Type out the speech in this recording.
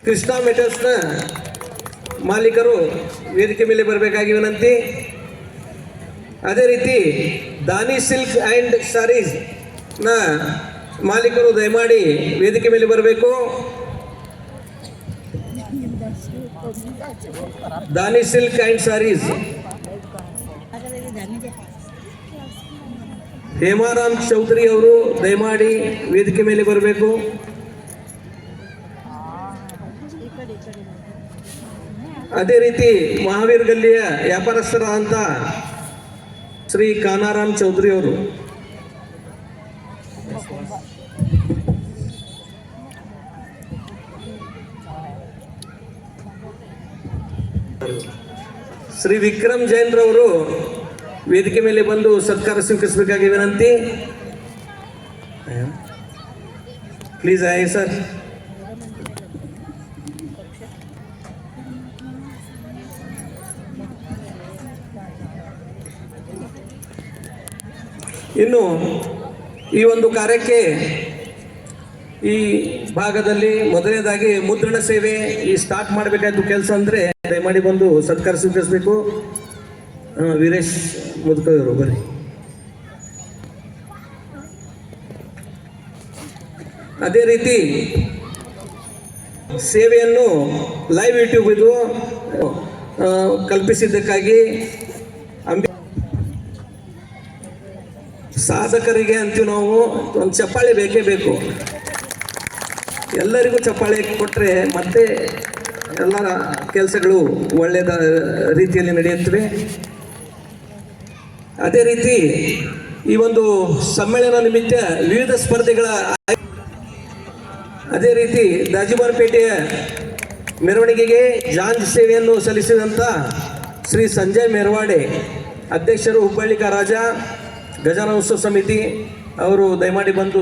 ಕೃಷ್ಣ ಮೆಟಲ್ಸ್ನ ಮಾಲೀಕರು ವೇದಿಕೆ ಮೇಲೆ ಬರಬೇಕಾಗಿ ವಿನಂತಿ. ಅದೇ ರೀತಿ ದಾನಿ ಸಿಲ್ಕ್ ಆ್ಯಂಡ್ ಸ್ಯಾರೀಸ್ನ ಮಾಲೀಕರು ದಯಮಾಡಿ ವೇದಿಕೆ ಮೇಲೆ ಬರಬೇಕು. ದಾನಿ ಸಿಲ್ಕ್ ಆ್ಯಂಡ್ ಸ್ಯಾರೀಸ್ ಹೇಮಾರಾಮ್ ಚೌಧರಿ ಅವರು ದಯಮಾಡಿ ವೇದಿಕೆ ಮೇಲೆ ಬರಬೇಕು. ಅದೇ ರೀತಿ ಮಹಾವೀರ್ ಗಲ್ಲಿಯ ವ್ಯಾಪಾರಸ್ಥರಾದಂಥ ಶ್ರೀ ಕಾನಾರಾಮ್ ಚೌಧರಿ ಅವರು ಶ್ರೀ ವಿಕ್ರಮ್ ಜೈನ್ ರವರು ವೇದಿಕೆ ಮೇಲೆ ಬಂದು ಸತ್ಕಾರ ಸ್ವೀಕರಿಸಬೇಕಾಗಿ ವಿನಂತಿ. ಪ್ಲೀಸ್ ಆಯ್ ಸರ್. ಇನ್ನು ಈ ಒಂದು ಕಾರ್ಯಕ್ಕೆ ಈ ಭಾಗದಲ್ಲಿ ಮೊದಲನೇದಾಗಿ ಮುದ್ರಣ ಸೇವೆ ಈ ಸ್ಟಾರ್ಟ್ ಮಾಡಬೇಕಾದ ಕೆಲಸ ಅಂದರೆ ದಯಮಾಡಿ ಬಂದು ಸತ್ಕಾರ ಸ್ವೀಕರಿಸಬೇಕು. ವೀರೇಶ್ ಮುದ್ಕವರು ಬನ್ನಿ. ಅದೇ ರೀತಿ ಸೇವೆಯನ್ನು ಲೈವ್ ಯೂಟ್ಯೂಬ್ ಇದು ಕಲ್ಪಿಸಿದ್ದಕ್ಕಾಗಿ ಸಾಧಕರಿಗೆ ಅಂತೀವಿ ನಾವು ಒಂದು ಚಪ್ಪಾಳೆ ಬೇಕೇ ಬೇಕು. ಎಲ್ಲರಿಗೂ ಚಪ್ಪಾಳೆ ಕೊಟ್ಟರೆ ಮತ್ತೆ ಎಲ್ಲ ಕೆಲಸಗಳು ಒಳ್ಳೆಯದ ರೀತಿಯಲ್ಲಿ ನಡೆಯುತ್ತವೆ. ಅದೇ ರೀತಿ ಈ ಒಂದು ಸಮ್ಮೇಳನ ನಿಮಿತ್ತ ವಿವಿಧ ಸ್ಪರ್ಧೆಗಳ ಅದೇ ರೀತಿ ದಾಜಿಮಾರ್ಪೇಟೆಯ ಮೆರವಣಿಗೆಗೆ ಜಾಂಜ್ ಸೇವೆಯನ್ನು ಸಲ್ಲಿಸಿದಂಥ ಶ್ರೀ ಸಂಜಯ್ ಮೆರವಾಡೆ ಅಧ್ಯಕ್ಷರು ಹುಬ್ಬಳ್ಳಿ ರಾಜ ಗಜಾನ ಉತ್ಸವ ಸಮಿತಿ ಅವರು ದಯಮಾಡಿ ಬಂದು